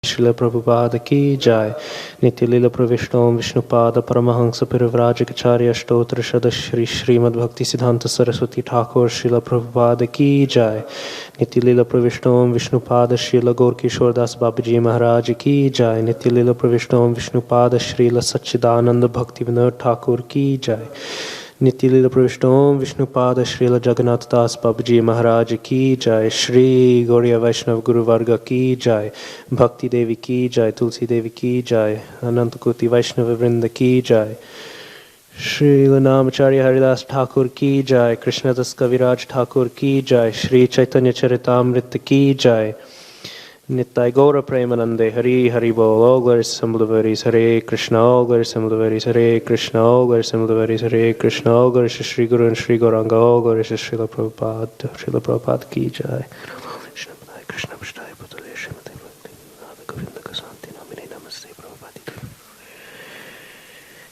Srila Prabhupada ki jai. Nitya Lila Pravishnom Vishnupada Paramahansa Parivrajacharya Stotra Shada Shri Srimad Bhakti Siddhanta Saraswati Thakur Srila Prabhupada ki jai. Nitya Lila Pravishnom Vishnupada Srila Gaurkishore Das Babaji Maharaj ki jai. Nitya Lila Pravishnom Vishnupada Srila Satchidananda Bhakti Vinod Thakur ki jai. Nitya Lila Pravishnom Vishnupada Srila Jagannath Das Babaji Maharaj ki jai. Shri Gauriya Vaishnav Guru Varga ki jai. Bhakti Devi ki jai. Tulsi Devi ki jai. Anantakoti Vaishnava Vrinda ki jai. Shri Namacharya Haridas Thakur ki jai. Krishnadas Kaviraj Thakur ki jai. Shri Chaitanya Charitamrita ki jai. Nittai Gaura Premanande Hari Hari Bol. All glories Samblavaris Hare Krishna. All glories Samblavaris Hare Krishna. All glories Samblavaris Hare Krishna. All glories to Shri Guru and Shri Gauranga. All glories to Srila Prabhupada. Srila Prabhupada ki jai. Krishna Pashtai Putale Srimati Bhakti Nada Govinda Kasanti Namine Namaste Prabhupada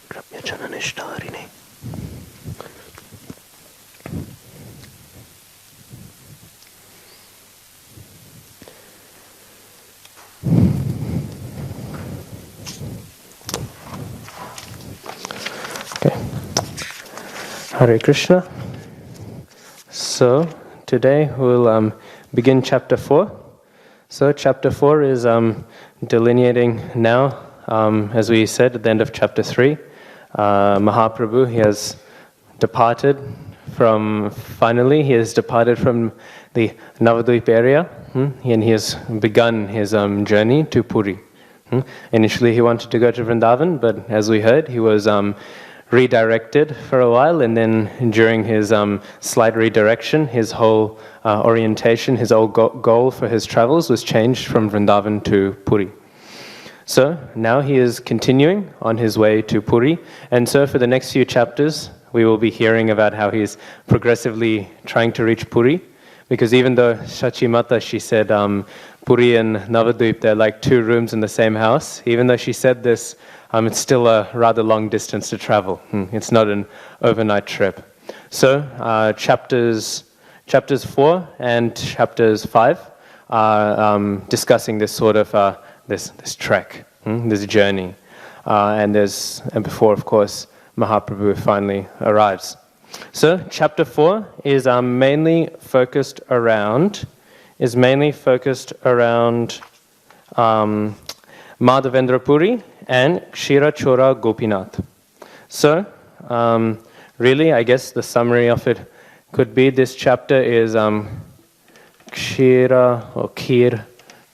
Krapya Chananishtarine. Hare Krishna. So today we'll begin chapter 4. So chapter 4 is delineating now, as we said at the end of chapter 3, Mahaprabhu, he has departed from the Navadvip area, and he has begun his journey to Puri. Initially he wanted to go to Vrindavan, but as we heard, he was redirected for a while, and then during his slight redirection, his whole orientation, his whole goal for his travels was changed from Vrindavan to Puri. So now he is continuing on his way to Puri, and so for the next few chapters we will be hearing about how he is progressively trying to reach Puri, because even though Shachi Mata, she said Puri and Navadvip, they're like two rooms in the same house, even though she said this, it's still a rather long distance to travel. It's not an overnight trip. So chapters 4 and chapters 5 are discussing this sort of this trek, this journey, and before, of course, Mahaprabhu finally arrives. So chapter 4 is mainly focused around Madhavendra Puri and Kshira Chora Gopinath. So, really, I guess the summary of it could be this chapter is Kshira or Kir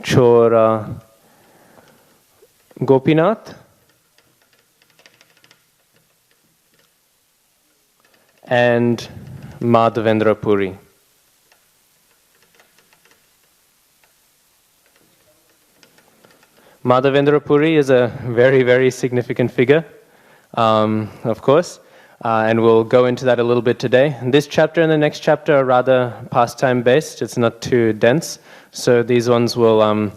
Chora Gopinath and Madhavendra Puri. Madhavendra Puri is a very, very significant figure, of course, and we'll go into that a little bit today. This chapter and the next chapter are rather pastime-based. It's not too dense, so these ones will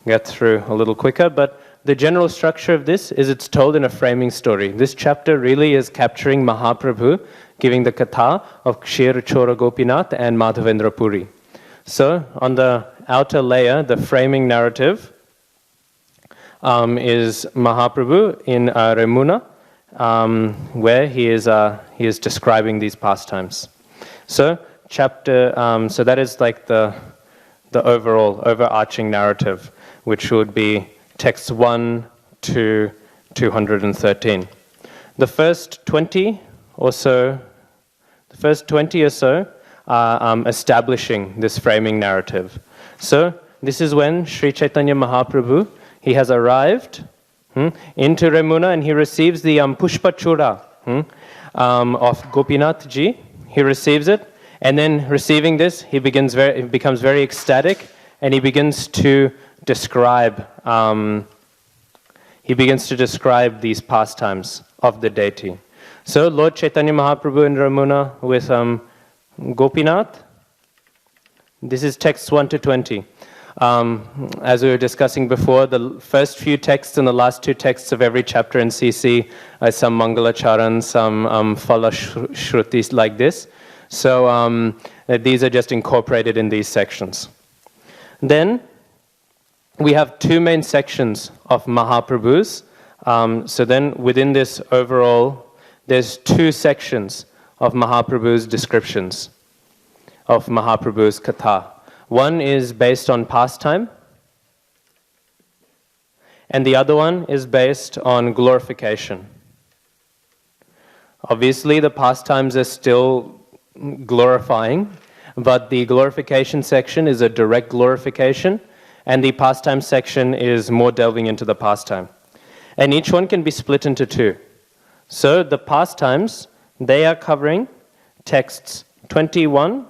get through a little quicker, but the general structure of this is it's told in a framing story. This chapter really is capturing Mahaprabhu giving the katha of Kshira Chora Gopinath and Madhavendra Puri. So, on the outer layer, the framing narrative, is Mahaprabhu in Remuna, where he is describing these pastimes. So so that is like the overall overarching narrative, which would be texts 1 to 213. The first 20 or so are establishing this framing narrative. So this is when Sri Chaitanya Mahaprabhu, he has arrived into Remuna, and he receives the Pushpa Chura of Gopinath Ji. He receives it, and then receiving this, he becomes very ecstatic, and he begins to describe these pastimes of the deity. So Lord Chaitanya Mahaprabhu in Remuna with Gopinath. This is texts 1 to 20. As we were discussing before, the first few texts and the last two texts of every chapter in CC are some Mangalacharan, some Phala Shrutis like this. So these are just incorporated in these sections. Then we have two main sections of Mahaprabhu's. So then within this overall, there's two sections of Mahaprabhu's descriptions, of Mahaprabhu's katha. One is based on pastime, and the other one is based on glorification. Obviously, the pastimes are still glorifying, but the glorification section is a direct glorification, and the pastime section is more delving into the pastime. And each one can be split into two. So the pastimes, they are covering texts 21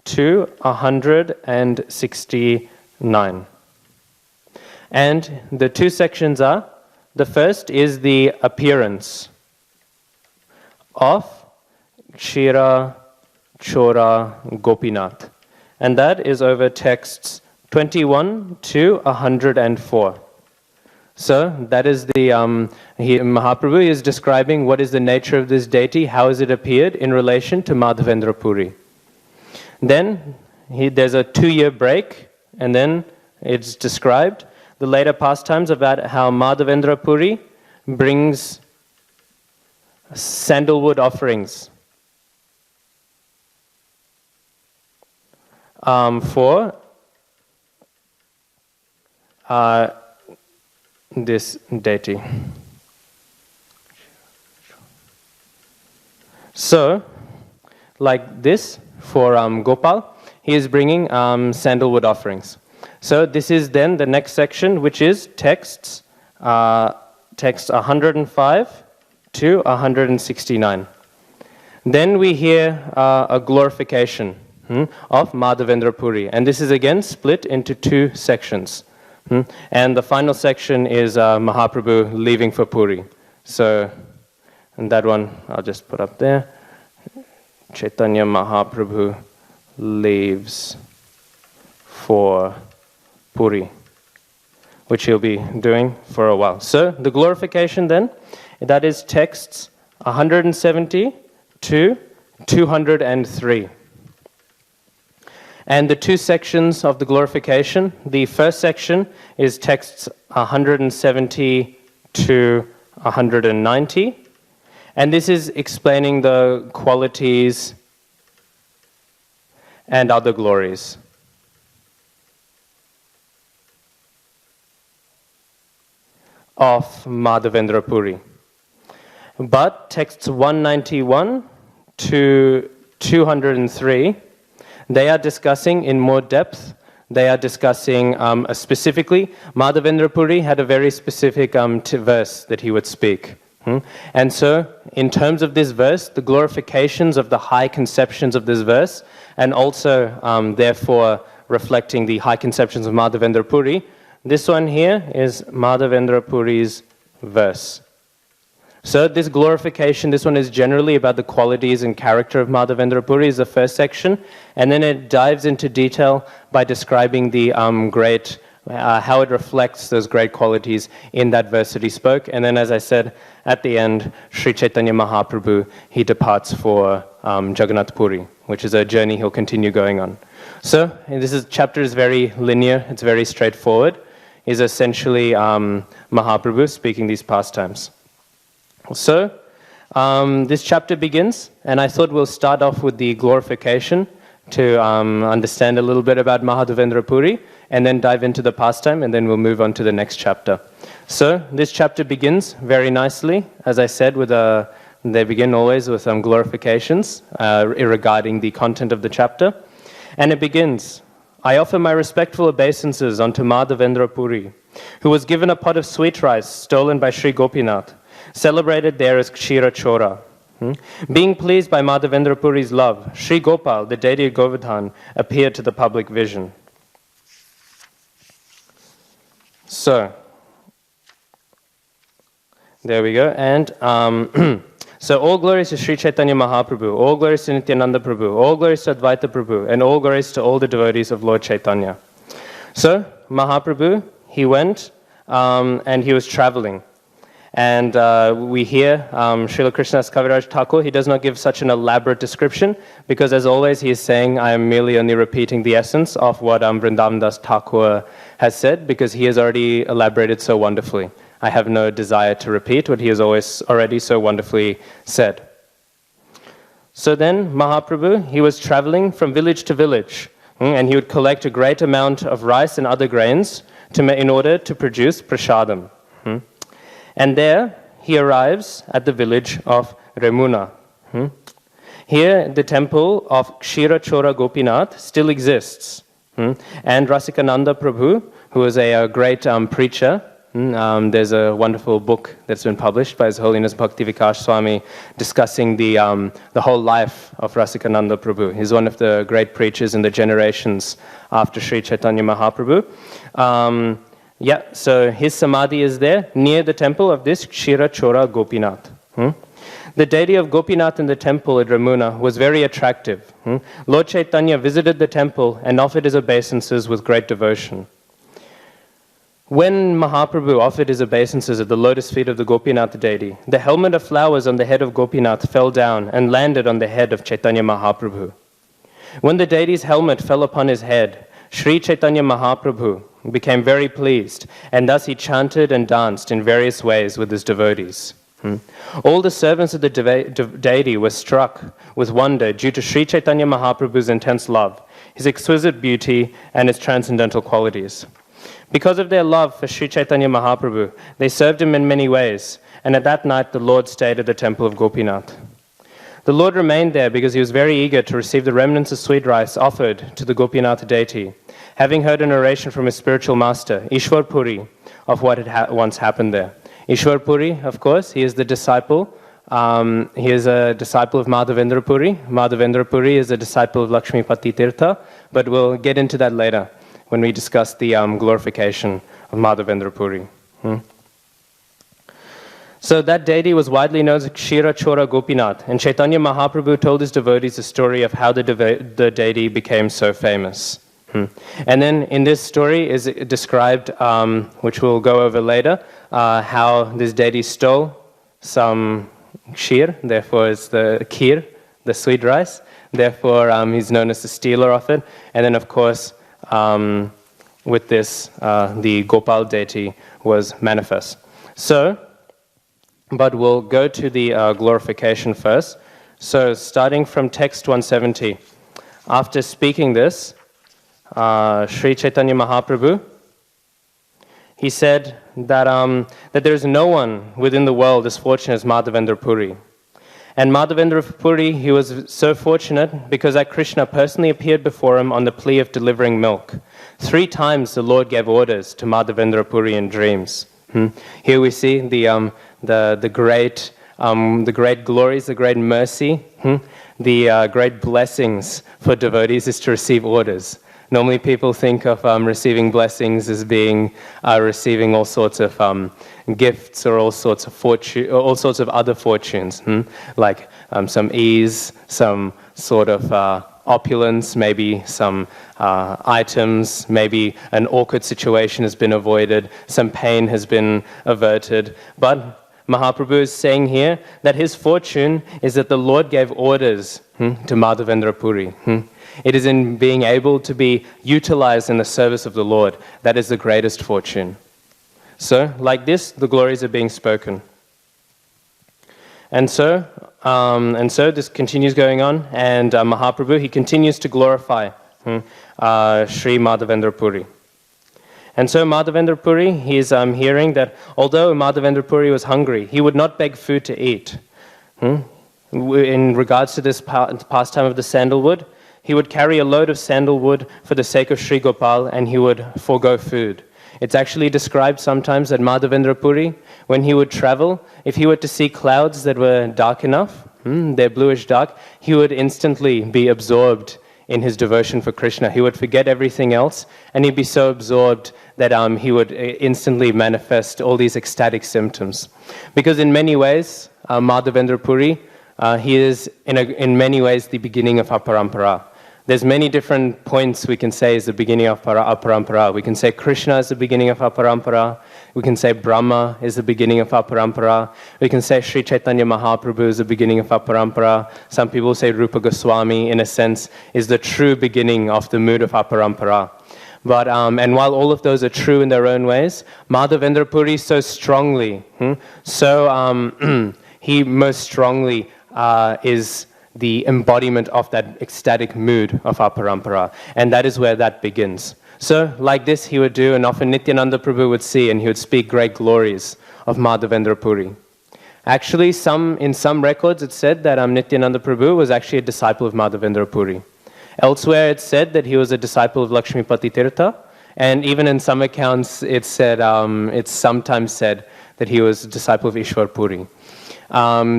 to 169. And the two sections are, the first is the appearance of Kshira Chora Gopinath. And that is over texts 21 to 104. So that is the, Mahaprabhu is describing what is the nature of this deity, how has it appeared in relation to Madhavendra Puri. Then there's a 2-year break, and then it's described the later pastimes about how Madhavendra Puri brings sandalwood offerings for this deity. So, like this, for Gopal, he is bringing sandalwood offerings. So this is then the next section, which is texts 105 to 169. Then we hear a glorification of Madhavendra Puri, and this is again split into two sections. And the final section is Mahaprabhu leaving for Puri. So, and that one I'll just put up there. Chaitanya Mahaprabhu leaves for Puri, which he'll be doing for a while. So the glorification then, that is texts 170 to 203. And the two sections of the glorification, the first section is texts 170 to 190. And this is explaining the qualities and other glories of Madhavendra Puri. But texts 191 to 203, they are discussing in more depth. They are discussing specifically, Madhavendra Puri had a very specific verse that he would speak. And so, in terms of this verse, the glorifications of the high conceptions of this verse, and also, therefore, reflecting the high conceptions of Madhavendra Puri, this one here is Madhavendra Puri's verse. So this glorification, this one is generally about the qualities and character of Madhavendra Puri, is the first section, and then it dives into detail by describing the how it reflects those great qualities in that verse that he spoke. And then, as I said, at the end, Sri Chaitanya Mahaprabhu, he departs for Jagannath Puri, which is a journey he'll continue going on. So chapter is very linear, it's very straightforward. Is essentially Mahaprabhu speaking these pastimes. So, this chapter begins, and I thought we'll start off with the glorification to understand a little bit about Madhavendra Puri, and then dive into the pastime, and then we'll move on to the next chapter. So, this chapter begins very nicely, as I said, they begin always with glorifications regarding the content of the chapter. And it begins, I offer my respectful obeisances unto Madhavendra Puri, who was given a pot of sweet rice stolen by Sri Gopinath, celebrated there as Kshira Chora. Being pleased by Madhavendra Puri's love, Sri Gopal, the deity of Govardhan, appeared to the public vision. So, there we go. And so all glories to Sri Chaitanya Mahaprabhu, all glories to Nityananda Prabhu, all glories to Advaita Prabhu, and all glories to all the devotees of Lord Chaitanya. So, Mahaprabhu, he went and he was traveling. And we hear Srila Krishnadas Kaviraj Thakur, he does not give such an elaborate description because as always he is saying, I am merely only repeating the essence of what Vrindavan Das Thakur has said because he has already elaborated so wonderfully. I have no desire to repeat what he has already so wonderfully said. So then Mahaprabhu, he was traveling from village to village and he would collect a great amount of rice and other grains in order to produce prasadam. And there he arrives at the village of Remuna. Here the temple of Kshira Chora Gopinath still exists. And Rasikananda Prabhu, who was a great preacher, there's a wonderful book that's been published by His Holiness Bhakti Vikas Swami discussing the whole life of Rasikananda Prabhu. He's one of the great preachers in the generations after Sri Chaitanya Mahaprabhu. So his samadhi is there near the temple of this Kshira Chora Gopinath. The deity of Gopinath in the temple at Remuna was very attractive. Lord Chaitanya visited the temple and offered his obeisances with great devotion. When Mahaprabhu offered his obeisances at the lotus feet of the Gopinath deity, the helmet of flowers on the head of Gopinath fell down and landed on the head of Chaitanya Mahaprabhu. When the deity's helmet fell upon his head, Sri Chaitanya Mahaprabhu became very pleased, and thus he chanted and danced in various ways with his devotees. All the servants of the deity were struck with wonder due to Sri Chaitanya Mahaprabhu's intense love, his exquisite beauty, and his transcendental qualities. Because of their love for Sri Chaitanya Mahaprabhu, they served him in many ways, and at that night the Lord stayed at the temple of Gopinath. The Lord remained there because he was very eager to receive the remnants of sweet rice offered to the Gopinath deity, having heard a narration from his spiritual master, Ishwar Puri, of what had once happened there. Ishwar Puri, of course, he is the disciple. He is a disciple of Madhavendra Puri. Madhavendra Puri is a disciple of Lakshmipati Tirtha, but we'll get into that later when we discuss the glorification of Madhavendra Puri. So that deity was widely known as Kshira Chora Gopinath, and Chaitanya Mahaprabhu told his devotees the story of how the deity became so famous. And then in this story is described, which we'll go over later, how this deity stole some kshir, therefore it's the kheer, the sweet rice, therefore he's known as the stealer of it, and then of course with this, the Gopal deity was manifest. So, but we'll go to the glorification first. So, starting from text 170. After speaking this, Sri Chaitanya Mahaprabhu, he said that there is no one within the world as fortunate as Madhavendra Puri. And Madhavendra Puri, he was so fortunate because that Krishna personally appeared before him on the plea of delivering milk. 3 times the Lord gave orders to Madhavendra Puri in dreams. Here we see the great glories, the great mercy, the great blessings for devotees is to receive orders. Normally people think of receiving blessings as being receiving all sorts of gifts or all sorts of other fortunes, like some ease, some sort of opulence, maybe some items, maybe an awkward situation has been avoided, some pain has been averted. But Mahaprabhu is saying here that his fortune is that the Lord gave orders to Madhavendra Puri. It is in being able to be utilized in the service of the Lord that is the greatest fortune. So, like this, the glories are being spoken. And so this continues going on, and Mahaprabhu, he continues to glorify Sri Madhavendra Puri. And so Madhavendra Puri, he is hearing that although Madhavendra Puri was hungry, he would not beg food to eat. In regards to this pastime of the sandalwood, he would carry a load of sandalwood for the sake of Sri Gopal, and he would forego food. It's actually described sometimes that Madhavendra Puri, when he would travel, if he were to see clouds that were dark enough, they're bluish dark, he would instantly be absorbed in his devotion for Krishna. He would forget everything else, and he'd be so absorbed that he would instantly manifest all these ecstatic symptoms. Because in many ways, Madhavendra Puri, he is in many ways the beginning of our parampara. There's many different points we can say is the beginning of our parampara. We can say Krishna is the beginning of our parampara, We can say Brahma is the beginning of our parampara. We can say Sri Chaitanya Mahaprabhu is the beginning of our parampara. Some people say Rupa Goswami, in a sense, is the true beginning of the mood of our parampara. But, and while all of those are true in their own ways, Madhavendra Puri so strongly, he most strongly is the embodiment of that ecstatic mood of our parampara. And that is where that begins. So, like this he would do, and often Nityananda Prabhu would see, and he would speak great glories of Madhavendra Puri. Actually, in some records it said that Nityananda Prabhu was actually a disciple of Madhavendra Puri. Elsewhere it said that he was a disciple of Lakshmipati Tirtha, and even in some accounts it's sometimes said that he was a disciple of Ishwar Puri.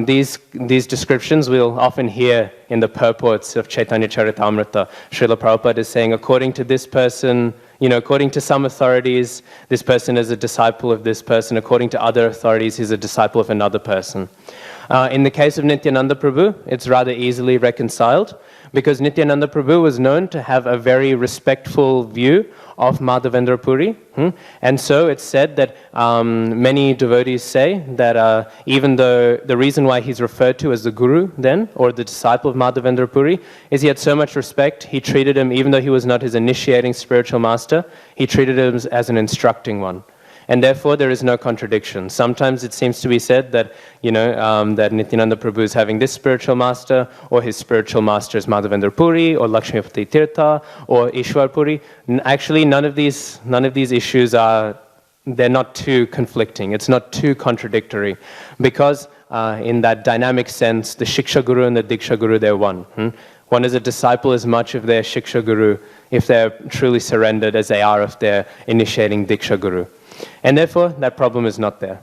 These descriptions we'll often hear in the purports of Chaitanya Charitamrita. Srila Prabhupada is saying, according to this person, according to some authorities, this person is a disciple of this person. According to other authorities, he's a disciple of another person. In the case of Nityananda Prabhu, it's rather easily reconciled, because Nityananda Prabhu was known to have a very respectful view of Madhavendra Puri. And so it's said that many devotees say that even though the reason why he's referred to as the Guru then, or the disciple of Madhavendra Puri, is he had so much respect, he treated him, even though he was not his initiating spiritual master, he treated him as an instructing one. And therefore, there is no contradiction. Sometimes it seems to be said that, that Nityananda Prabhu is having this spiritual master, or his spiritual master is Madhavendra Puri, or Lakshmipati Tirtha, or Ishwar Puri. Actually, none of these issues they're not too conflicting. It's not too contradictory, because in that dynamic sense, the Shiksha Guru and the Diksha Guru, they're one. One is a disciple as much of their Shiksha Guru, if they're truly surrendered, as they are of their initiating Diksha Guru. And therefore, that problem is not there.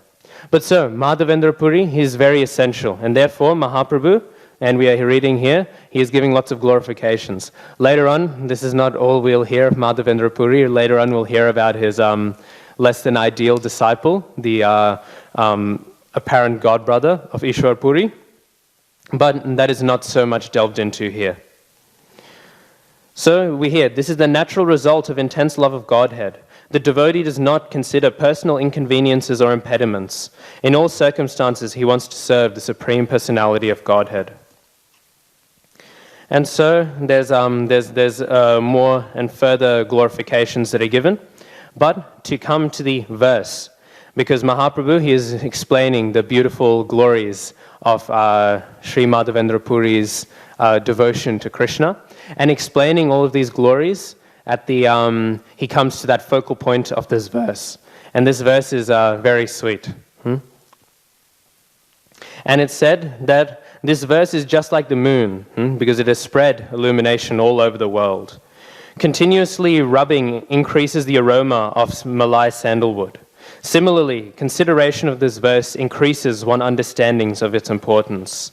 But so, Madhavendra Puri, he is very essential. And therefore, Mahaprabhu, and we are reading here, he is giving lots of glorifications. Later on, this is not all we'll hear of Madhavendra Puri. Later on, we'll hear about his less than ideal disciple, the apparent godbrother of Ishwar Puri. But that is not so much delved into here. So we hear, this is the natural result of intense love of Godhead. The devotee does not consider personal inconveniences or impediments. In all circumstances, he wants to serve the Supreme Personality of Godhead. And so there's more and further glorifications that are given. But to come to the verse, because Mahaprabhu, he is explaining the beautiful glories of Sri Madhavendra Puri's devotion to Krishna, and explaining all of these glories, he comes to that focal point of this verse. And this verse is very sweet. And it's said that this verse is just like the moon, because it has spread illumination all over the world. Continuously rubbing increases the aroma of Malai sandalwood. Similarly, consideration of this verse increases one's understandings of its importance.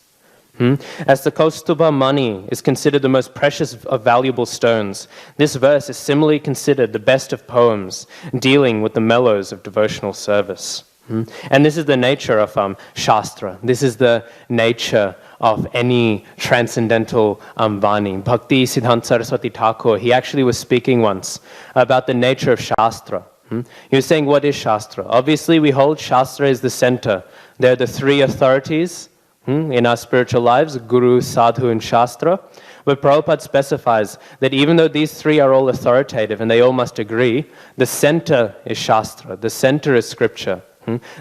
As the Kaustubha Mani is considered the most precious of valuable stones, this verse is similarly considered the best of poems, dealing with the mellows of devotional service. And this is the nature of Shastra. This is the nature of any transcendental Vani. Bhakti Siddhanta Saraswati Thakur, he actually was speaking once about the nature of Shastra. He was saying, what is Shastra? Obviously, we hold Shastra is the center. There are the three authorities in our spiritual lives, Guru, Sadhu, and Shastra. But Prabhupada specifies that even though these three are all authoritative and they all must agree, the center is Shastra, the center is Scripture.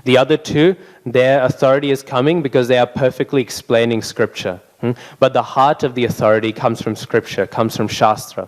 The other two, their authority is coming because they are perfectly explaining Scripture. But the heart of the authority comes from Scripture, comes from Shastra.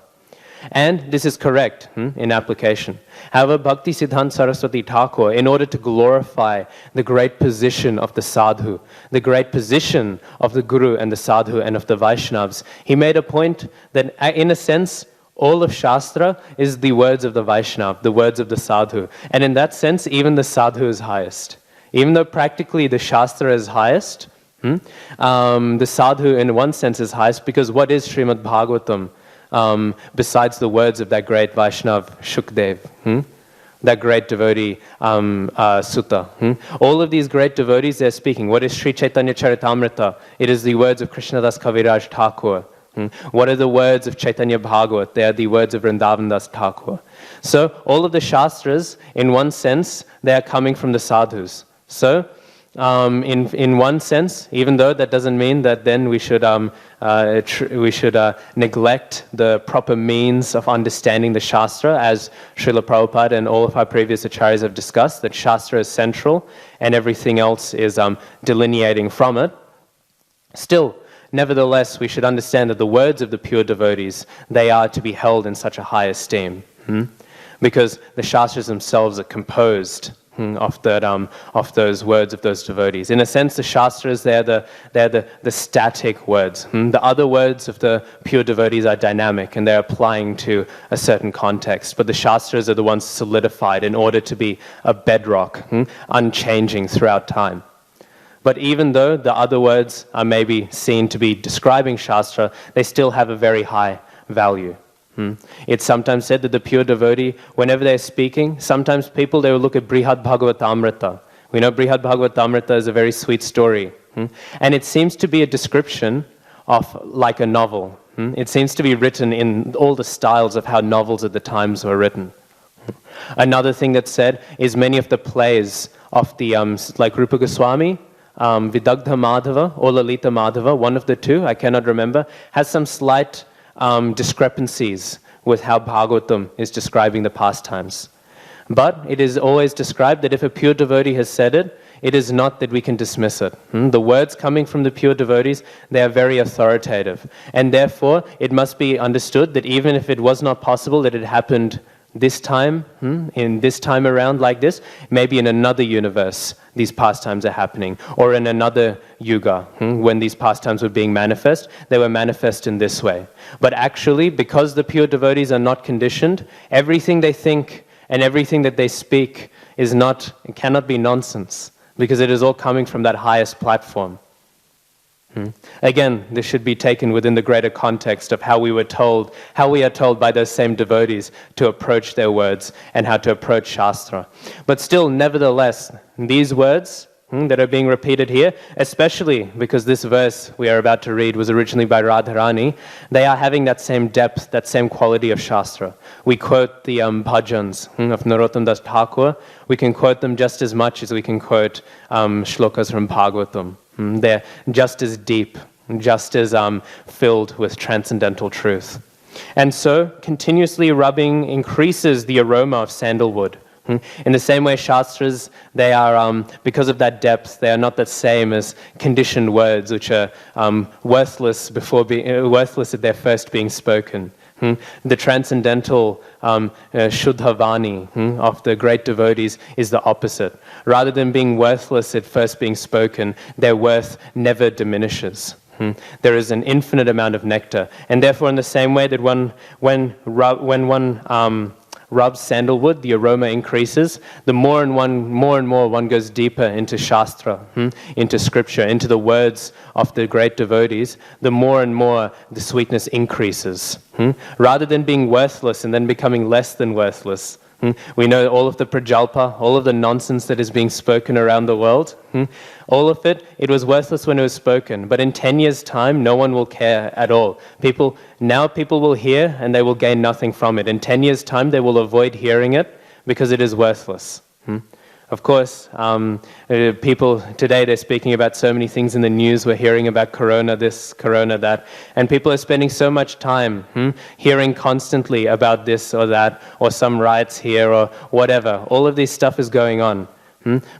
And this is correct in application. However, Bhakti Siddhanta Saraswati Thakur, in order to glorify the great position of the sadhu, the great position of the guru and the sadhu and of the Vaishnavas, he made a point that, in a sense, all of Shastra is the words of the Vaishnava, the words of the sadhu. And in that sense, even the sadhu is highest. Even though practically the Shastra is highest, the sadhu in one sense is highest, because what is Srimad Bhagavatam? Besides the words of that great Vaishnav Shukdev, that great devotee Sutta. All of these great devotees, they're speaking. What is Sri Chaitanya Charitamrita? It is the words of Krishnadas Kaviraj Thakur, What are the words of Chaitanya Bhagavat? They are the words of Vrindavan Das Thakur. So all of the Shastras, in one sense, they are coming from the sadhus. So in one sense, even though that doesn't mean that then we should neglect the proper means of understanding the Shastra, as Srila Prabhupada and all of our previous acharyas have discussed, that Shastra is central and everything else is delineating from it. Still, nevertheless, we should understand that the words of the pure devotees, they are to be held in such a high esteem, because the Shastras themselves are composed of those words of those devotees. In a sense, the Shastras, they're the static words. The other words of the pure devotees are dynamic and they're applying to a certain context. But the Shastras are the ones solidified in order to be a bedrock, unchanging throughout time. But even though the other words are maybe seen to be describing Shastra, they still have a very high value. It's sometimes said that the pure devotee, whenever they're speaking, sometimes people, they will look at Brihad Bhagavatamrita. We know Brihad Bhagavatamrita is a very sweet story. And it seems to be a description of like a novel. It seems to be written in all the styles of how novels at the times were written. Another thing that's said is many of the plays of the, like Rupa Goswami, Vidagdha Madhava or Lalita Madhava, one of the two, I cannot remember, has some slight discrepancies with how Bhagavatam is describing the pastimes. But it is always described that if a pure devotee has said it, it is not that we can dismiss it. The words coming from the pure devotees, they are very authoritative. And therefore, it must be understood that even if it was not possible that it happened this time, in this time around like this, maybe in another universe these pastimes are happening, or in another yuga, when these pastimes were being manifest, they were manifest in this way. But actually, because the pure devotees are not conditioned, everything they think and everything that they speak is not, it cannot be nonsense, because it is all coming from that highest platform. Again, this should be taken within the greater context of how we are told by those same devotees to approach their words and how to approach Shastra. But still, nevertheless, these words that are being repeated here, especially because this verse we are about to read was originally by Radharani, they are having that same depth, that same quality of Shastra. We quote the bhajans of Narottam Das Thakur. We can quote them just as much as we can quote shlokas from Bhagavatam. They're just as deep, just as filled with transcendental truth. And so, continuously rubbing increases the aroma of sandalwood. In the same way, Shastras, they are, because of that depth, they are not the same as conditioned words, which are worthless worthless at their first being spoken. The transcendental Shuddhavani of the great devotees is the opposite. Rather than being worthless at first being spoken, their worth never diminishes. There is an infinite amount of nectar. And therefore, in the same way that when one rubs sandalwood, the aroma increases. The more and more one goes deeper into Shastra, into scripture, into the words of the great devotees, the more and more the sweetness increases. Rather than being worthless and then becoming less than worthless. We know all of the prajalpa, all of the nonsense that is being spoken around the world, all of it was worthless when it was spoken. But in 10 years' time, no one will care at all. People will hear and they will gain nothing from it. In 10 years' time, they will avoid hearing it because it is worthless. Of course, people today, they're speaking about so many things in the news. We're hearing about corona this, corona that. And people are spending so much time hearing constantly about this or that, or some riots here or whatever. All of this stuff is going on.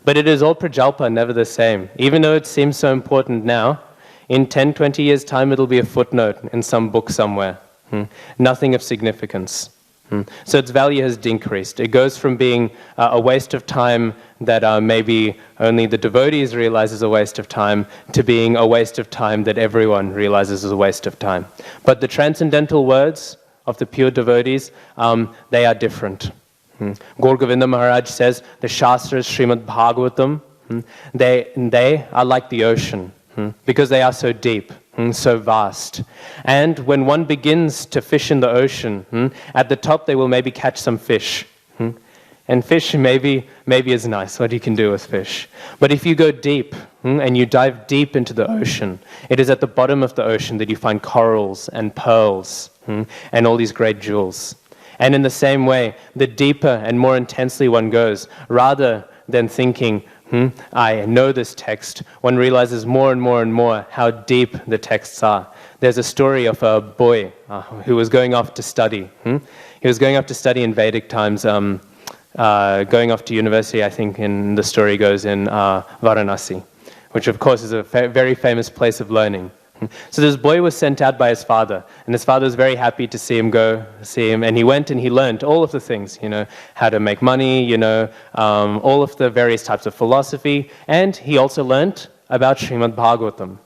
But it is all prajalpa, never the same. Even though it seems so important now, in 10, 20 years' time, it'll be a footnote in some book somewhere. Nothing of significance. So its value has decreased. It goes from being a waste of time that maybe only the devotees realize is a waste of time to being a waste of time that everyone realizes is a waste of time. But the transcendental words of the pure devotees, they are different. Gaur Govinda Maharaj says the Shastras, Srimad Bhagavatam, they are like the ocean because they are so deep. So vast. And when one begins to fish in the ocean, at the top they will maybe catch some fish. And fish maybe is nice, what you can do with fish. But if you go deep, and you dive deep into the ocean, it is at the bottom of the ocean that you find corals and pearls, and all these great jewels. And in the same way, the deeper and more intensely one goes, rather than thinking, I know this text, one realizes more and more and more how deep the texts are. There's a story of a boy who was going off to study. He was going off to study in Vedic times, going off to university, I think in the story goes in Varanasi, which of course is a very famous place of learning. So this boy was sent out by his father, and his father was very happy to see him, and he went and he learned all of the things, how to make money, all of the various types of philosophy, and he also learned about Srimad Bhagavatam.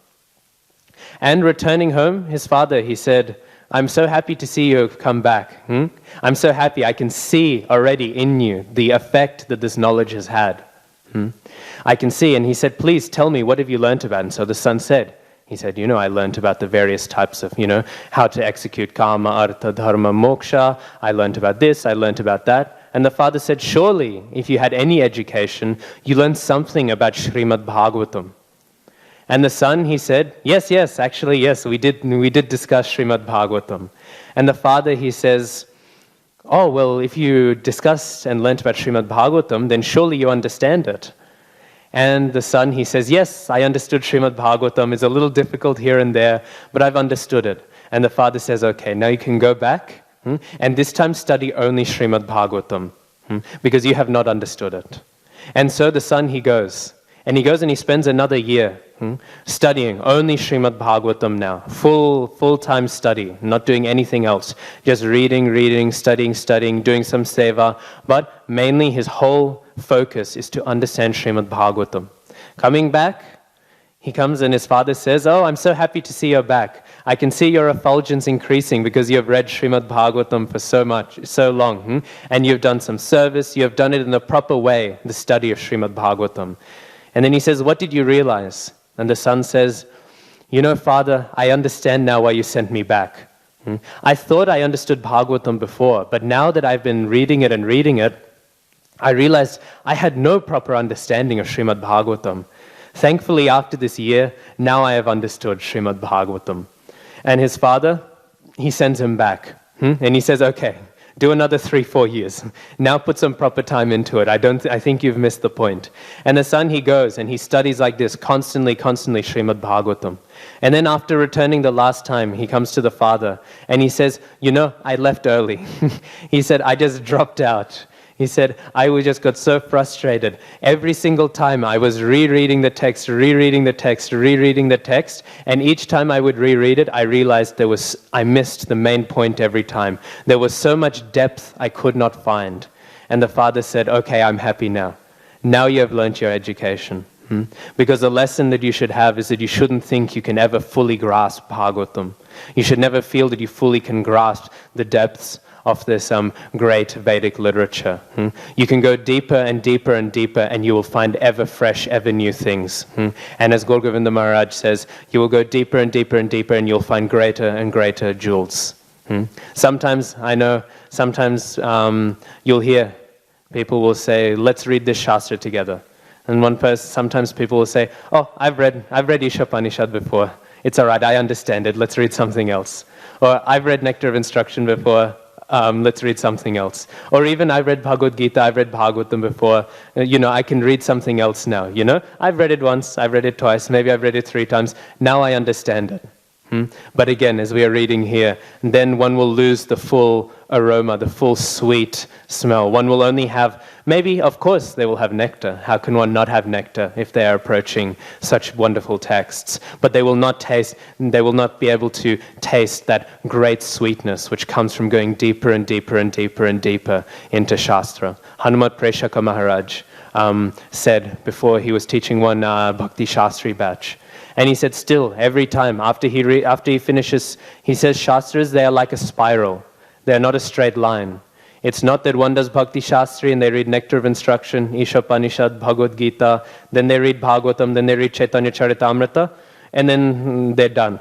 And returning home, his father, he said, I'm so happy to see you have come back. I'm so happy. I can see already in you the effect that this knowledge has had. I can see. And he said, please tell me, what have you learnt about? And so the son said, I learnt about the various types of, how to execute kama, artha, dharma, moksha. I learnt about this, I learnt about that. And the father said, surely, if you had any education, you learned something about Srimad Bhagavatam. And the son, he said, yes, actually, yes, we did discuss Srimad Bhagavatam. And the father, he says, oh, well, if you discussed and learnt about Srimad Bhagavatam, then surely you understand it. And the son, he says, yes, I understood Srimad Bhagavatam. It's a little difficult here and there, but I've understood it. And the father says, okay, now you can go back, and this time study only Srimad Bhagavatam, because you have not understood it. And so the son, he goes and he spends another year studying only Srimad Bhagavatam now, full-time study, not doing anything else, just reading, studying, doing some seva, but mainly his whole focus is to understand Srimad Bhagavatam. Coming back, he comes and his father says, oh, I'm so happy to see you're back. I can see your effulgence increasing because you have read Srimad Bhagavatam for so long, and you've done some service, you have done it in the proper way, the study of Srimad Bhagavatam. And then he says, what did you realize? And the son says, Father, I understand now why you sent me back. I thought I understood Bhagavatam before, but now that I've been reading it, I realized I had no proper understanding of Srimad Bhagavatam. Thankfully, after this year, now I have understood Srimad Bhagavatam. And his father, he sends him back. And he says, okay, do another 3-4 years. Now put some proper time into it. I think you've missed the point. And the son, he goes and he studies like this, constantly Srimad Bhagavatam. And then after returning the last time, he comes to the father and he says, I left early. He said, I just dropped out. He said, I just got so frustrated. Every single time I was rereading the text, and each time I would reread it, I realized I missed the main point every time. There was so much depth I could not find. And the father said, okay, I'm happy now. Now you have learnt your education. Because the lesson that you should have is that you shouldn't think you can ever fully grasp Bhagavatam. You should never feel that you fully can grasp the depths of this great Vedic literature. You can go deeper and deeper and deeper, and you will find ever fresh, ever new things. And as Gaur Govinda Maharaj says, you will go deeper and deeper and deeper, and you'll find greater and greater jewels. Sometimes you'll hear people will say, let's read this Shastra together. And sometimes people will say, oh, I've read Ishopanishad before. It's all right, I understand it. Let's read something else. Or I've read Nectar of Instruction before. Let's read something else. Or even I've read Bhagavad Gita, I've read Bhagavatam before, I can read something else now, I've read it once, I've read it twice, maybe I've read it 3 times, now I understand it. But again, as we are reading here, then one will lose the full aroma, the full sweet smell. One will only have, maybe, of course, they will have nectar. How can one not have nectar if they are approaching such wonderful texts? But they will not be able to taste that great sweetness which comes from going deeper and deeper and deeper and deeper into Shastra. Hanumat Preshaka Maharaj said before he was teaching one Bhakti Shastri batch, and he said still, every time, after he finishes, he says, Shastras, they are like a spiral. They are not a straight line. It's not that one does Bhakti Shastri and they read Nectar of Instruction, Ishopanishad, Bhagavad Gita, then they read Bhagavatam, then they read Chaitanya Charitamrita, and then they're done.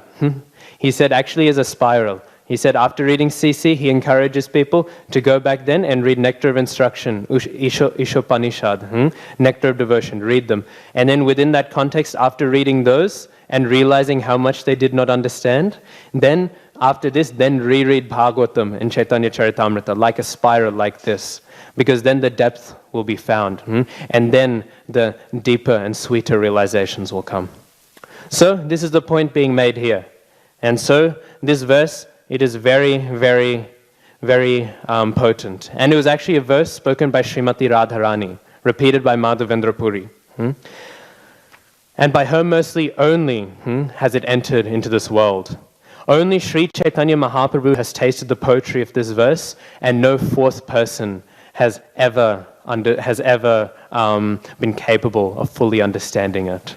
He said, actually, as a spiral, He said after reading CC, he encourages people to go back then and read Nectar of Instruction, Ishopanishad, Nectar of Devotion, read them. And then within that context, after reading those and realizing how much they did not understand, then after this, then reread Bhagavatam and Chaitanya Charitamrita like a spiral like this, because then the depth will be found, and then the deeper and sweeter realizations will come. So this is the point being made here. And so this verse, it is very, very, very potent. And it was actually a verse spoken by Srimati Radharani, repeated by Madhavendra Puri. And by her mercy only has it entered into this world. Only Sri Chaitanya Mahaprabhu has tasted the poetry of this verse, and no fourth person has ever been capable of fully understanding it.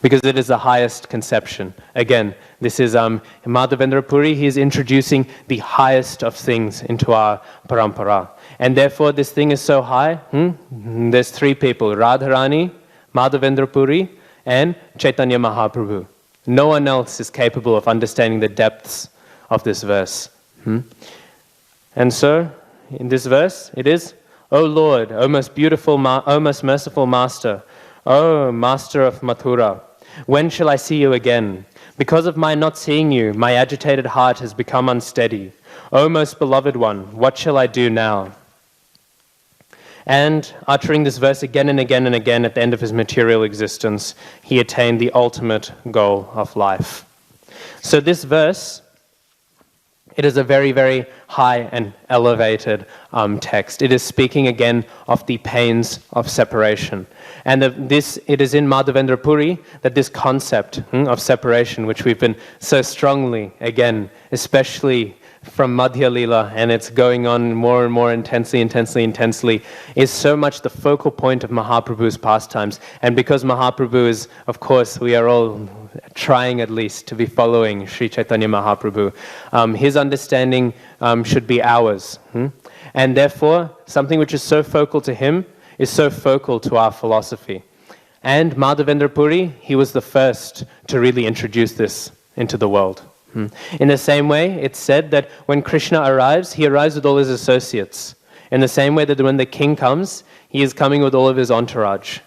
Because it is the highest conception. Again, this is Madhavendra Puri. He is introducing the highest of things into our parampara. And therefore, this thing is so high. There's three people, Radharani, Madhavendra Puri, and Chaitanya Mahaprabhu. No one else is capable of understanding the depths of this verse. And so, in this verse, it is, O Lord, O most beautiful, O most merciful Master, O Master of Mathura, when shall I see you again? Because of my not seeing you, my agitated heart has become unsteady. O most beloved one, what shall I do now? And uttering this verse again and again and again at the end of his material existence, he attained the ultimate goal of life. So this verse, it is a very, very high and elevated text. It is speaking again of the pains of separation. And it is in Madhavendra Puri that this concept of separation, which we've been so strongly, again, especially from Madhya Lila, and it's going on more and more intensely, is so much the focal point of Mahaprabhu's pastimes. And because Mahaprabhu is, of course, we are all trying at least to be following Sri Chaitanya Mahaprabhu, his understanding should be ours. And therefore, something which is so focal to him is so focal to our philosophy. And Madhavendra Puri, he was the first to really introduce this into the world. In the same way, it's said that when Krishna arrives, he arrives with all his associates. In the same way that when the king comes, he is coming with all of his entourage.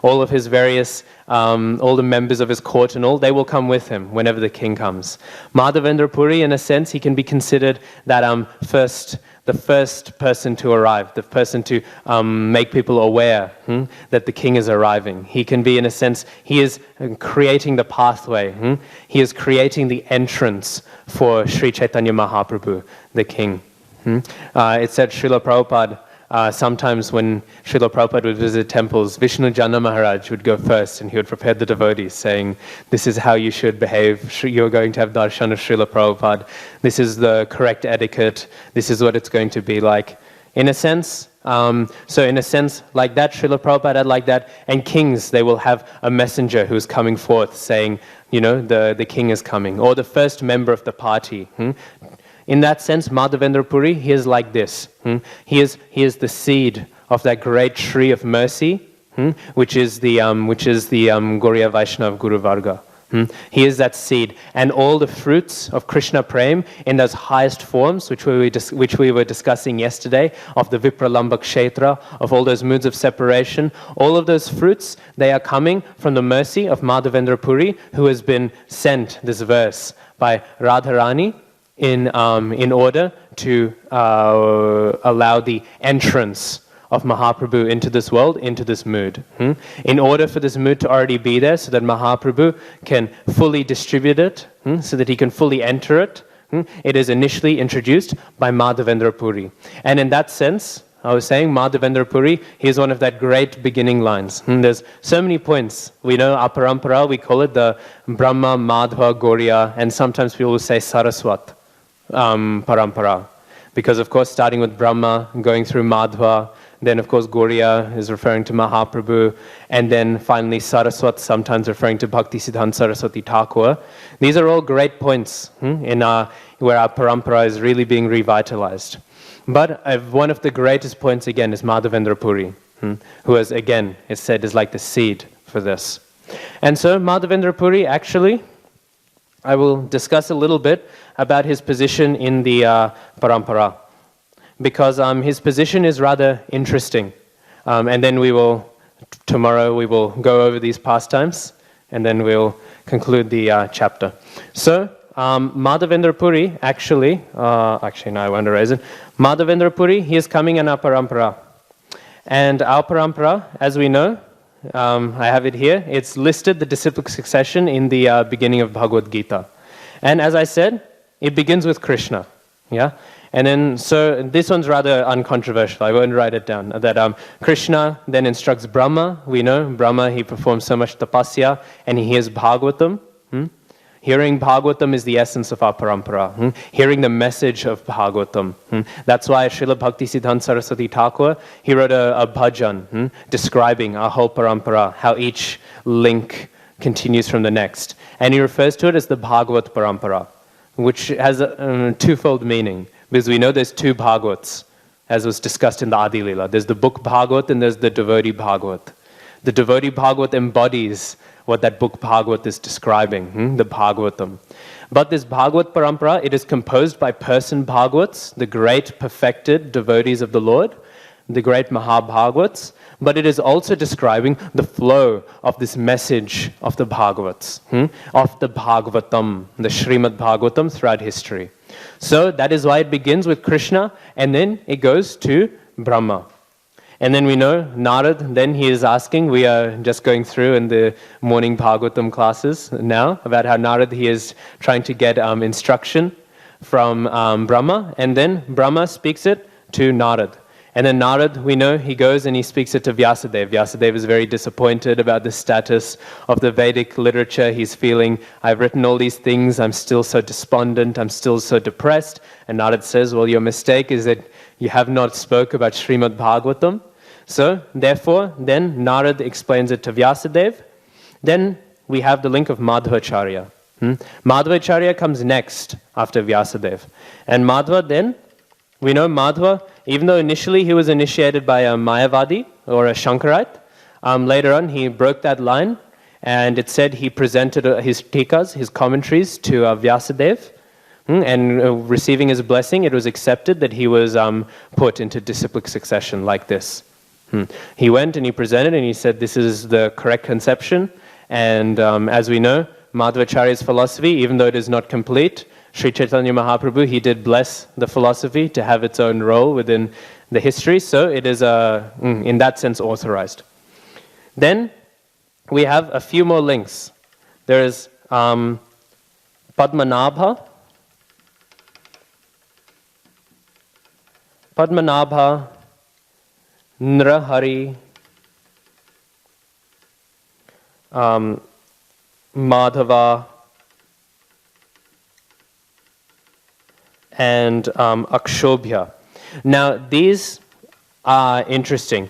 All of his various, all the members of his court and all, they will come with him whenever the king comes. Madhavendra Puri, in a sense, he can be considered that the first person to arrive, the person to make people aware that the king is arriving. He can be, in a sense, he is creating the pathway. He is creating the entrance for Sri Chaitanya Mahaprabhu, the king. It said Srila Prabhupada, sometimes when Srila Prabhupada would visit temples, Vishnu Jana Maharaj would go first and he would prepare the devotees saying, this is how you should behave, you're going to have darshan of Srila Prabhupada, this is the correct etiquette, this is what it's going to be like. In a sense, like that, Srila Prabhupada had like that, and kings, they will have a messenger who's coming forth saying, the king is coming, or the first member of the party. In that sense, Madhavendra Puri, he is like this. He is the seed of that great tree of mercy, which is the Gauriya Vaishnava Guru Varga. He is that seed, and all the fruits of Krishna Prem in those highest forms, which we were discussing yesterday, of the Vipralambha Kshetra, of all those moods of separation, all of those fruits, they are coming from the mercy of Madhavendra Puri, who has been sent this verse by Radharani, in order to allow the entrance of Mahaprabhu into this world, into this mood. In order for this mood to already be there, so that Mahaprabhu can fully distribute it, so that he can fully enter it, it is initially introduced by Madhavendra Puri. And in that sense, I was saying Madhavendra Puri, he is one of that great beginning lines. There's so many points. We know our parampara, we call it the Brahma, Madhva, Gauriya, and sometimes people will say Saraswat parampara. Because of course, starting with Brahma, going through Madhva, then of course Gauriya is referring to Mahaprabhu, and then finally Saraswat, sometimes referring to Bhaktisiddhanta Saraswati Thakur. These are all great points where our parampara is really being revitalized. But one of the greatest points again is Madhavendra Puri, who is again, it's said, is like the seed for this. And so Madhavendra Puri, actually, I will discuss a little bit about his position in the parampara, because his position is rather interesting. And then tomorrow we will go over these pastimes, and then we'll conclude the chapter. So, Madhavendra Puri, actually now I want to raise it. Madhavendra Puri, he is coming in our parampara. And our parampara, as we know, I have it here, it's listed, the disciplic succession, in the beginning of Bhagavad Gita. And as I said, it begins with Krishna. Yeah? And then, so this one's rather uncontroversial. I won't write it down. That Krishna then instructs Brahma. We know Brahma, he performs so much tapasya, and he hears Bhagavatam. Hearing Bhagavatam is the essence of our parampara. Hearing the message of Bhagavatam. That's why Srila Bhaktisiddhanta Saraswati Thakur, he wrote a bhajan describing our whole parampara, how each link continues from the next. And he refers to it as the Bhagavat parampara, which has a twofold meaning. Because we know there's two Bhagavats, as was discussed in the Adi Lila. There's the book Bhagavat and there's the devotee Bhagavat. The devotee Bhagavat embodies what that book Bhagavat is describing, the Bhagavatam. But this Bhagavat parampara, it is composed by person Bhagavats, the great perfected devotees of the Lord, the great Mahabhagavats, but it is also describing the flow of this message of the Bhagavats, of the Bhagavatam, the Srimad Bhagavatam throughout history. So that is why it begins with Krishna, and then it goes to Brahma. And then we know Narad, then he is asking, we are just going through in the morning Bhagavatam classes now, about how Narad, he is trying to get instruction from Brahma, and then Brahma speaks it to Narad. And then Narad, we know, he goes and he speaks it to Vyasadeva. Vyasadeva is very disappointed about the status of the Vedic literature. He's feeling, I've written all these things, I'm still so despondent, I'm still so depressed. And Narad says, well, your mistake is that you have not spoke about Srimad Bhagavatam. So, therefore, then Narad explains it to Vyasadeva. Then we have the link of Madhvacharya. Madhvacharya comes next after Vyasadeva. And Madhva then, we know Madhva, even though initially he was initiated by a Mayavadi or a Shankarite, later on he broke that line, and it said he presented his tikas, his commentaries, to Vyasadeva, and receiving his blessing, it was accepted that he was put into disciplic succession like this. He went and he presented and he said, this is the correct conception, and as we know, Madhvacharya's philosophy, even though it is not complete, Sri Chaitanya Mahaprabhu, he did bless the philosophy to have its own role within the history, so it is, in that sense, authorized. Then we have a few more links. There is Padmanabha, Nrahari, Madhava, and Akshobhya. Now, these are interesting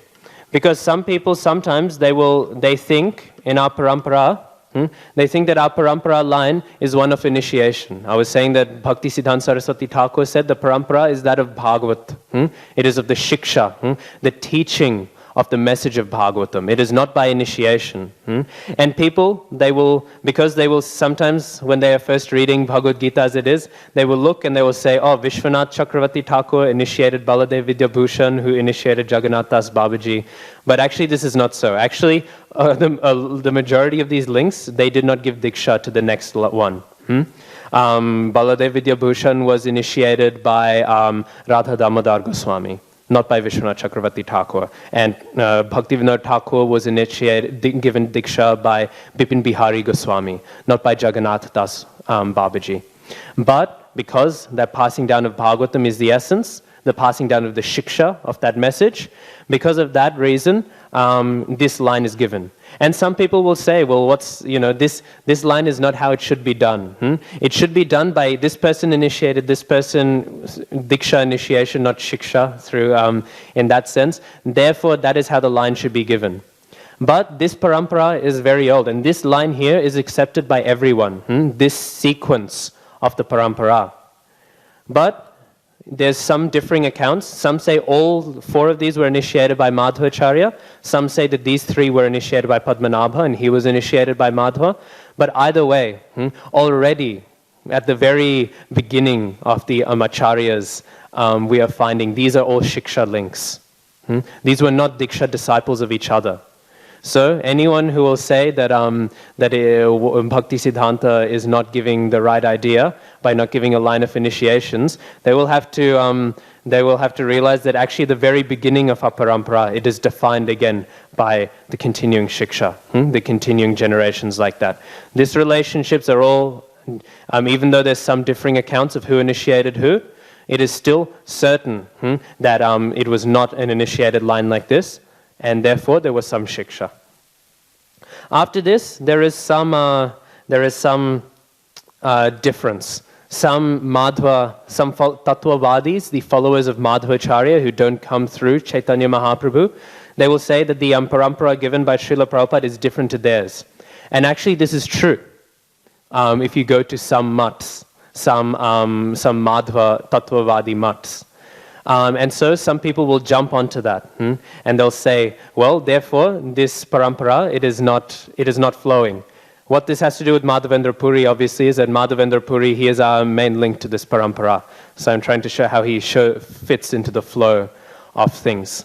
because some people sometimes they think in our parampara, they think that our parampara line is one of initiation. I was saying that Bhaktisiddhanta Saraswati Thakur said the parampara is that of Bhagavat. It is of the Shiksha, the teaching of the message of Bhagavatam. It is not by initiation. And people, because they will sometimes, when they are first reading Bhagavad Gita as it is, they will look and they will say, oh, Vishwanath Chakravarti Thakur initiated Baladev Vidyabhushan, who initiated Jagannath Das Babaji. But actually this is not so. Actually, the majority of these links, they did not give Diksha to the next one. Baladev Vidyabhushan was initiated by Radha Damodar Goswami, not by Vishwanath Chakravarti Thakur. And Bhaktivinoda Thakur was given Diksha by Bipin Bihari Goswami, not by Jagannath Das Babaji. But because that passing down of Bhagavatam is the essence, the passing down of the Shiksha of that message, because of that reason, this line is given. And some people will say, well, this line is not how it should be done. It should be done by this person initiated, this person, Diksha initiation, not Shiksha, through, in that sense. Therefore, that is how the line should be given. But this parampara is very old, and this line here is accepted by everyone, this sequence of the parampara. But there's some differing accounts. Some say all four of these were initiated by Madhvacharya. Some say that these three were initiated by Padmanabha and he was initiated by Madhva. But either way, already at the very beginning of the acharyas, we are finding these are all shiksha links. These were not diksha disciples of each other. So anyone who will say that Bhakti Siddhanta is not giving the right idea by not giving a line of initiations, they will have to realize that actually the very beginning of our parampara, it is defined again by the continuing shiksha, the continuing generations like that. These relationships are all, even though there's some differing accounts of who initiated who, it is still certain that it was not an initiated line like this, and therefore there was some shiksha. After this, there is some difference. Some Tattvavadis, the followers of Madhvacharya who don't come through Chaitanya Mahaprabhu, they will say that the parampara given by Srila Prabhupada is different to theirs. And actually this is true. If you go to some mutts, some Madhva Tattvavadi mutts. And so some people will jump onto that, and they'll say, well, therefore, this parampara, it is not flowing. What this has to do with Madhavendra Puri, obviously, is that Madhavendra Puri, he is our main link to this parampara. So I'm trying to show how he fits into the flow of things.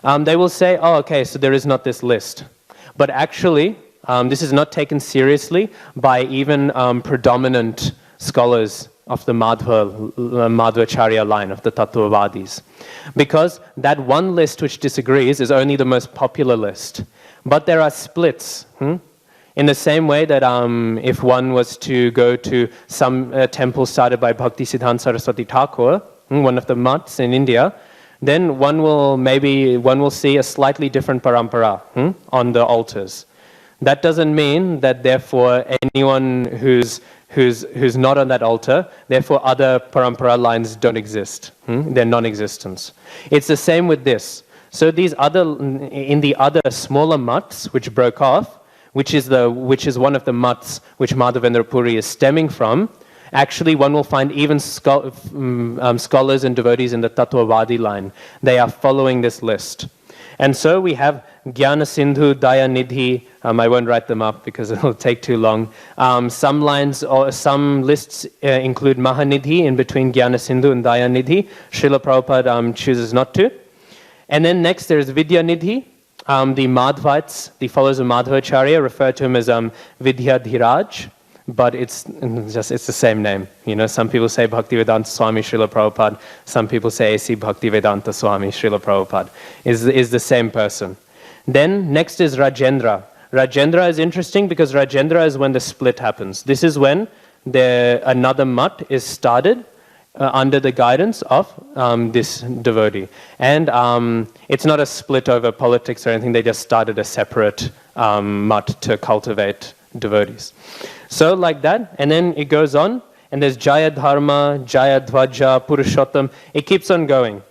They will say, oh, okay, so there is not this list. But actually, this is not taken seriously by even predominant scholars of the Madhvacharya line, of the Tattvavadis. Because that one list which disagrees is only the most popular list. But there are splits. In the same way that if one was to go to some temple started by Bhakti Siddhanta Saraswati Thakur, one of the mutts in India, then one will see a slightly different parampara on the altars. That doesn't mean that therefore anyone who's not on that altar, therefore other parampara lines don't exist. They're non-existent. It's the same with this. So in the other smaller mutts which broke off, which is one of the mutts which Madhavendra Puri is stemming from, actually one will find even scholars and devotees in the Tattvavadi line. They are following this list. And so we have Jnana Sindhu, Daya Nidhi. I won't write them up because it will take too long. Some lines or some lists include Mahanidhi in between Jnana Sindhu and Daya Nidhi. Srila Prabhupada chooses not to. And then next there is Vidya Nidhi. The Madhvites, the followers of Madhvacharya, refer to him as Vidya Dhiraj, but it's the same name. Some people say Bhaktivedanta Swami Srila Prabhupada. Some people say A.C. Bhaktivedanta Swami Srila Prabhupada. Is the same person. Then next is Rajendra. Rajendra is interesting because Rajendra is when the split happens. This is when another mutt is started under the guidance of this devotee. And it's not a split over politics or anything. They just started a separate mutt to cultivate devotees. So like that, and then it goes on, and there's Jaya Dharma, Jaya Dhvaja, Purushottam. It keeps on going.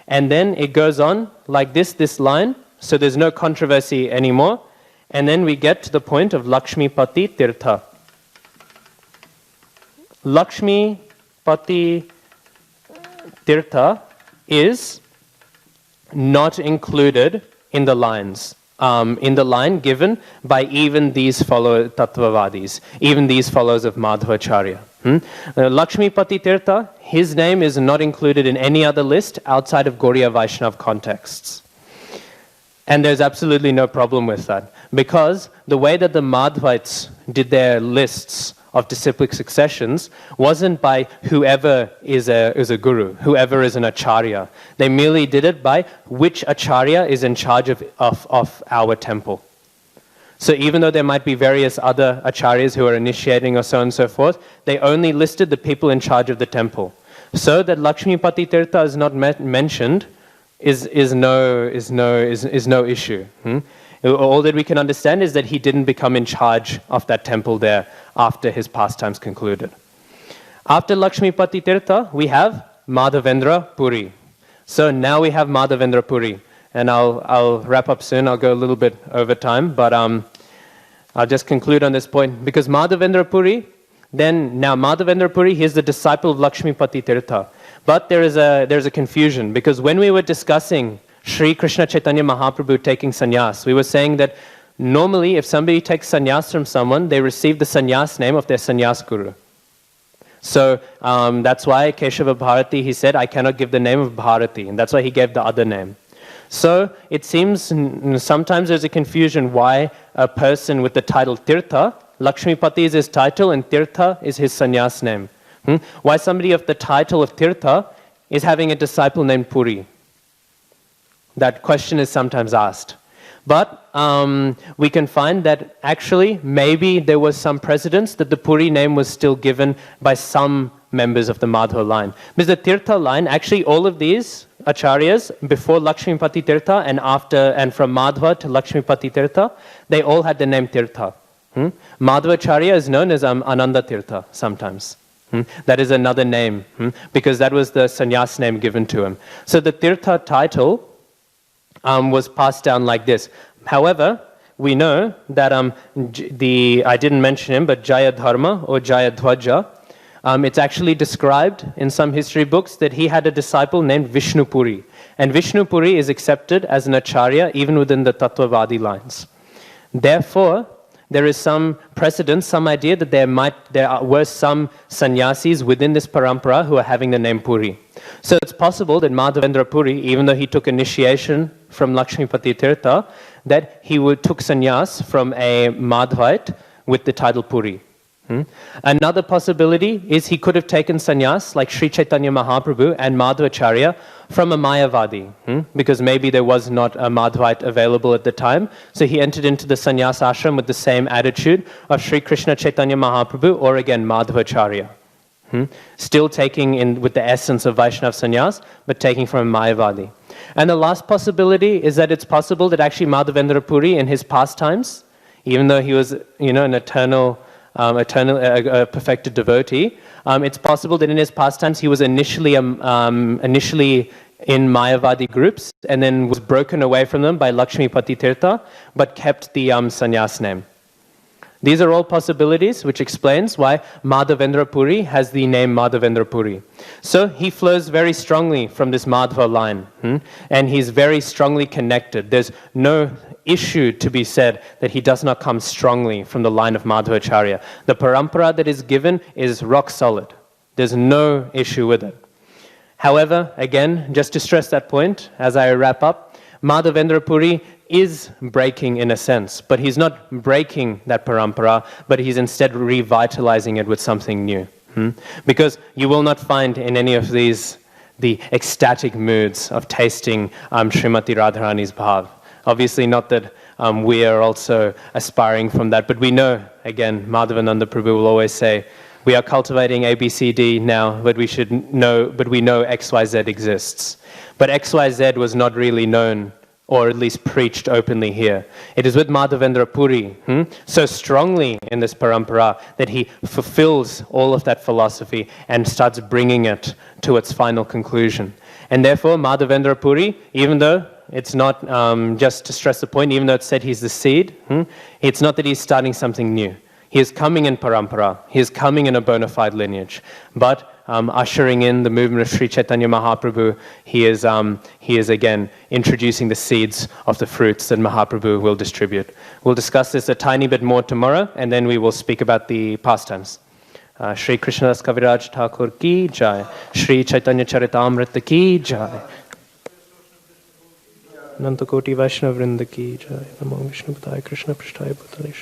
And then it goes on like this line, so there's no controversy anymore. And then we get to the point of Lakshmi Pati Tirtha. Lakshmi Pati Tirtha is not included in the lines. In the line given by even these Tattvavadis, even these followers of Madhvacharya. Lakshmi Pati Tirtha, his name is not included in any other list outside of Gauriya Vaishnav contexts. And there's absolutely no problem with that. Because the way that the Madhvites did their lists of disciplic successions wasn't by whoever is a guru, whoever is an acharya. They merely did it by which acharya is in charge of our temple. So even though there might be various other acharyas who are initiating or so on and so forth, they only listed the people in charge of the temple. So that Lakshmi Pati Tirtha is not mentioned is no issue. All that we can understand is that he didn't become in charge of that temple there after his pastimes concluded. After Lakshmi Pati Tirtha, we have Madhavendra Puri. So now we have Madhavendra Puri. And I'll wrap up soon. I'll go a little bit over time, but I'll just conclude on this point. Because Madhavendra Puri, Madhavendra Puri, he is the disciple of Lakshmi Pati Tirtha. But there's a confusion, because when we were discussing Sri Krishna Chaitanya Mahaprabhu taking sannyas, we were saying that normally if somebody takes sannyas from someone, they receive the sannyas name of their sannyas guru. So that's why Keshava Bharati, he said, I cannot give the name of Bharati, and that's why he gave the other name. So it seems sometimes there's a confusion why a person with the title Tirtha, Lakshmipati is his title and Tirtha is his sannyas name. Why somebody of the title of Tirtha is having a disciple named Puri. That question is sometimes asked. But we can find that actually maybe there was some precedence that the Puri name was still given by some members of the Madhva line. Because the Tirtha line, actually all of these acharyas, before Lakshmipati Tirtha and after, and from Madhva to Lakshmipati Tirtha, they all had the name Tirtha. Madhvacharya is known as Ananda Tirtha sometimes. That is another name, because that was the sannyas name given to him. So the Tirtha title was passed down like this. However, we know that I didn't mention him, but Jayadharma or Jayadhwaja, it's actually described in some history books that he had a disciple named Vishnupuri. And Vishnupuri is accepted as an acharya even within the Tattvavadi lines. Therefore, there is some precedent, some idea that there were some sannyasis within this parampara who are having the name Puri. So it's possible that Madhavendra Puri, even though he took initiation from Lakshmipati Tirtha, that he took sannyas from a Madhvite with the title Puri. Another possibility is he could have taken sannyas like Sri Chaitanya Mahaprabhu and Madhvacharya from a Mayavadi, because maybe there was not a Madhvite available at the time, so he entered into the sannyas ashram with the same attitude of Sri Krishna Chaitanya Mahaprabhu or again Madhvacharya. Still taking in with the essence of Vaishnav sannyas, but taking from a Mayavadi. And the last possibility is that it's possible that actually Madhavendra Puri in his pastimes, even though he was an eternal perfected devotee, it's possible that in his pastimes he was initially in Mayavadi groups and then was broken away from them by Lakshmipati Tirtha, but kept the sannyas name. These are all possibilities, which explains why Madhavendra Puri has the name Madhavendra Puri. So he flows very strongly from this Madhva line, and he's very strongly connected. There's no issue to be said that he does not come strongly from the line of Madhvacharya. The parampara that is given is rock solid. There's no issue with it. However, again, just to stress that point, as I wrap up, Madhavendra Puri is breaking in a sense, but he's not breaking that parampara, but he's instead revitalizing it with something new. Because you will not find in any of these the ecstatic moods of tasting Srimati Radharani's bhav. Obviously not that we are also aspiring from that, but we know, again, Madhavananda Prabhu will always say, we are cultivating ABCD now, but we know XYZ exists. But XYZ was not really known, or at least preached openly here. It is with Madhavendra Puri so strongly in this parampara that he fulfills all of that philosophy and starts bringing it to its final conclusion. And therefore, Madhavendra Puri, even though it's not, just to stress the point, even though it's said he's the seed, it's not that he's starting something new. He is coming in parampara. He is coming in a bona fide lineage. But ushering in the movement of Sri Chaitanya Mahaprabhu, he is again introducing the seeds of the fruits that Mahaprabhu will distribute. We'll discuss this a tiny bit more tomorrow, and then we will speak about the pastimes. Shri Krishnadas Kaviraj Thakur ki jai. Shri Chaitanya Charitamrita ki jai. Nanta Koti Vaishnav Vrinda ki jai. Namo Vishnu Padaya Krishna Prasthaya Bhutale